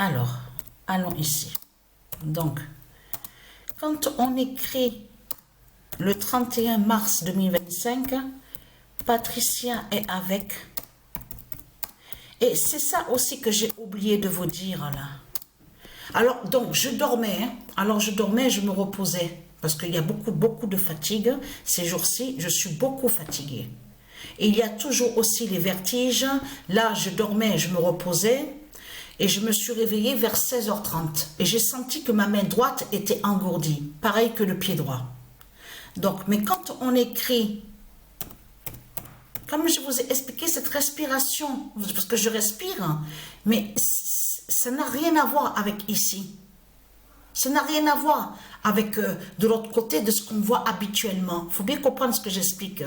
Alors, allons ici. Donc, quand on écrit le 31 mars 2025, Patricia est avec. Et c'est ça aussi que j'ai oublié de vous dire là. Alors, donc, je dormais. Hein. Alors, je dormais, je me reposais. Parce qu'il y a beaucoup de fatigue. Ces jours-ci, je suis beaucoup fatiguée. Et il y a toujours aussi les vertiges. Là, je dormais, je me reposais. Et je me suis réveillée vers 16h30. Et j'ai senti que ma main droite était engourdie. Pareil que le pied droit. Donc, mais quand on écrit, comme je vous ai expliqué, cette respiration, parce que je respire, mais ça n'a rien à voir avec ici. Ça n'a rien à voir avec de l'autre côté de ce qu'on voit habituellement. Il faut bien comprendre ce que j'explique.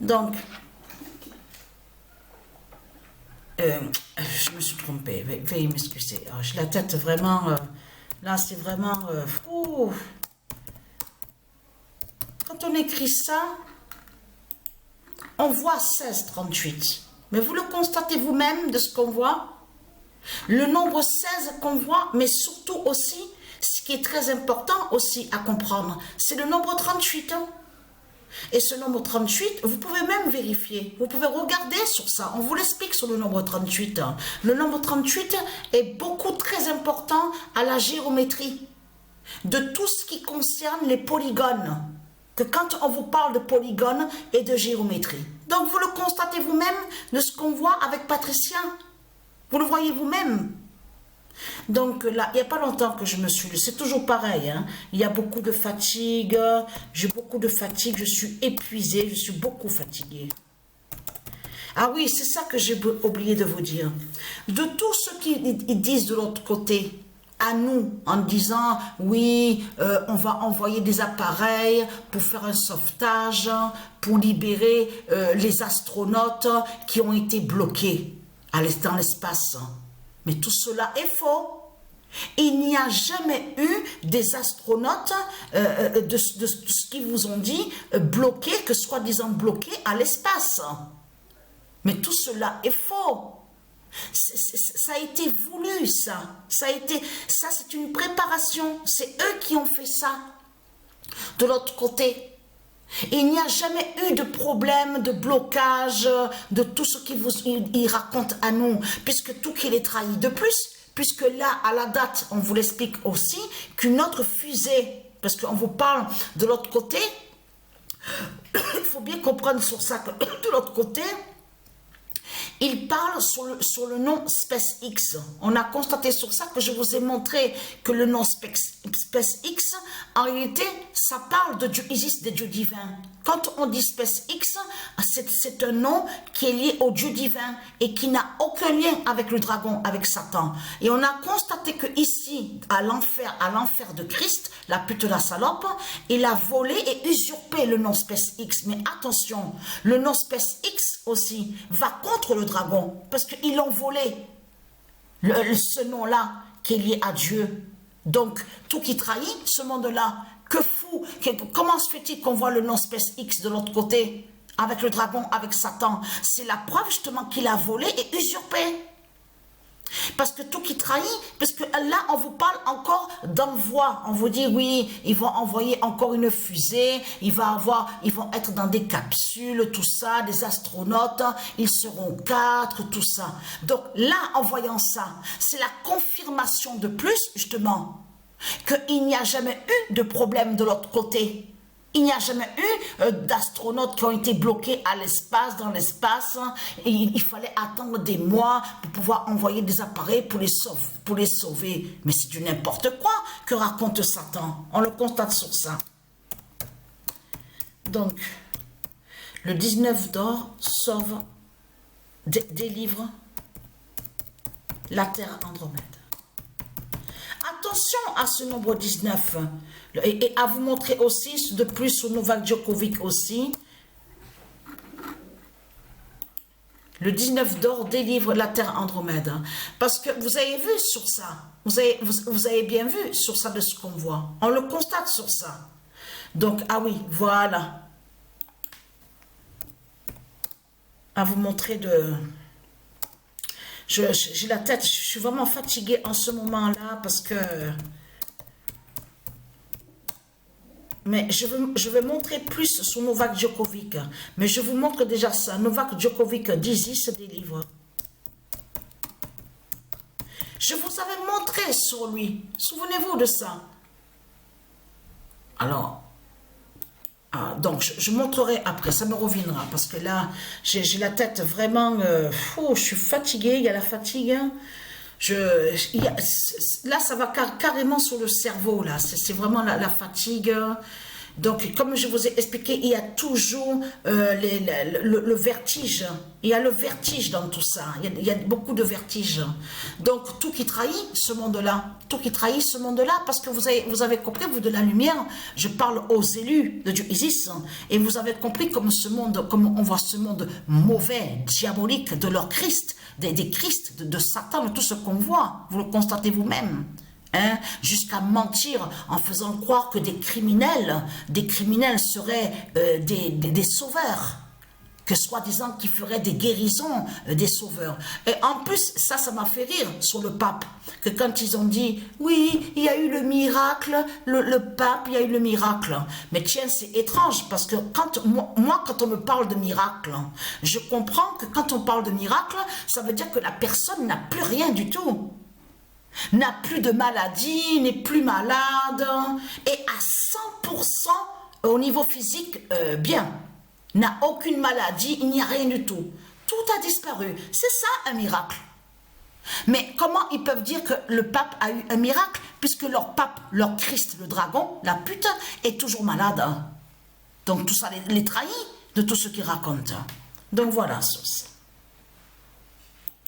Donc, je me suis trompée. Veuillez m'excuser. J'ai la tête vraiment... là, c'est vraiment... Quand on écrit ça, on voit 1638. Mais vous le constatez vous-même de ce qu'on voit. Le nombre 16 qu'on voit, mais surtout aussi, ce qui est très important aussi à comprendre, c'est le nombre 38. Et ce nombre 38, vous pouvez même vérifier. Vous pouvez regarder sur ça. On vous l'explique sur le nombre 38. Le nombre 38 est beaucoup très important à la géométrie. De tout ce qui concerne les polygones. Que quand on vous parle de polygones et de géométrie. Donc vous le constatez vous-même de ce qu'on voit avec Patricia. Vous le voyez vous-même. Donc là, il n'y a pas longtemps que je me suis... C'est toujours pareil. Hein. Il y a beaucoup de fatigue. J'ai beaucoup de fatigue. Je suis épuisée. Je suis beaucoup fatiguée. Ah oui, c'est ça que j'ai oublié de vous dire. De tout ce qu'ils disent de l'autre côté, à nous, en disant, oui, on va envoyer des appareils pour faire un sauvetage, pour libérer les astronautes qui ont été bloqués dans l'espace. Mais tout cela est faux. Il n'y a jamais eu des astronautes de ce qu'ils vous ont dit bloqués, que soi-disant bloqués à l'espace. Mais tout cela est faux. Ça a été voulu, ça. Ça, c'est une préparation. C'est eux qui ont fait ça. De l'autre côté, il n'y a jamais eu de problème, de blocage, de tout ce qu'ils racontent à nous, puisque tout qu'il est trahi. De plus, puisque là, à la date, on vous l'explique aussi, qu'une autre fusée, parce qu'on vous parle de l'autre côté, il faut bien comprendre sur ça que de l'autre côté, il parle sur le nom SpaceX. On a constaté sur ça que je vous ai montré que le nom SpaceX, en réalité, ça parle de Dieu, existe des dieux divins. Quand on dit SpaceX, c'est un nom qui est lié au Dieu divin et qui n'a aucun lien avec le dragon, avec Satan. Et on a constaté que ici, à l'enfer de Christ, la pute la salope, il a volé et usurpé le nom SpaceX. Mais attention, le nom SpaceX aussi va contre le dragon, parce qu'ils l'ont volé, ce nom-là qui est lié à Dieu. Donc, tout qui trahit ce monde-là, que fou, comment se fait-il qu'on voit le nom SpaceX de l'autre côté, avec le dragon, avec Satan? C'est la preuve justement qu'il a volé et usurpé. Parce que tout qui trahit, parce que là, on vous parle encore d'envoi. On vous dit, oui, ils vont envoyer encore une fusée, ils vont être dans des capsules, tout ça, des astronautes, ils seront 4, tout ça. Donc là, en voyant ça, c'est la confirmation de plus, justement, qu'il n'y a jamais eu de problème de l'autre côté. Il n'y a jamais eu d'astronautes qui ont été bloqués à l'espace, dans l'espace. Il fallait attendre des mois pour pouvoir envoyer des appareils pour les sauver. Mais c'est du n'importe quoi que raconte Satan. On le constate sur ça. Donc, le 19 d'or sauve, délivre la Terre Andromède. Attention à ce nombre 19 et à vous montrer aussi de plus sur Novak Djokovic aussi. Le 19 d'or délivre la Terre Andromède. Parce que vous avez vu sur ça, vous avez bien vu sur ça de ce qu'on voit. On le constate sur ça. Donc, ah oui, voilà. À vous montrer de... J'ai la tête, je suis vraiment fatiguée en ce moment-là parce que... Mais je vais montrer plus sur Novak Djokovic. Mais je vous montre déjà ça. Novak Djokovic, Dizzy se délivre. Je vous avais montré sur lui. Souvenez-vous de ça. Alors, donc je montrerai après, ça me reviendra. Parce que là, j'ai la tête vraiment... je suis fatiguée, il y a la fatigue. Là, ça va carrément sur le cerveau, là. C'est vraiment la fatigue. Donc, comme je vous ai expliqué, il y a toujours le vertige. Il y a le vertige dans tout ça. Il y a beaucoup de vertige. Donc, tout qui trahit ce monde-là. Tout qui trahit ce monde-là. Parce que vous avez compris, vous de la lumière, je parle aux élus de Dieu Isis. Et vous avez compris comme on voit ce monde mauvais, diabolique de leur Christ, des Christ, de Satan, de tout ce qu'on voit. Vous le constatez vous-même. Hein, jusqu'à mentir en faisant croire que des criminels seraient des sauveurs, que soi-disant qui feraient des guérisons des sauveurs. Et en plus, ça m'a fait rire sur le pape, que quand ils ont dit, oui, il y a eu le miracle, le pape, il y a eu le miracle. Mais tiens, c'est étrange, parce que moi, quand on me parle de miracle, je comprends que quand on parle de miracle, ça veut dire que la personne n'a plus rien du tout. N'a plus de maladie, n'est plus malade, et à 100% au niveau physique, bien. N'a aucune maladie, il n'y a rien du tout. Tout a disparu. C'est ça un miracle. Mais comment ils peuvent dire que le pape a eu un miracle, puisque leur pape, leur Christ, le dragon, la pute, est toujours malade. Donc tout ça les trahit de tout ce qu'ils racontent. Donc voilà, ceci.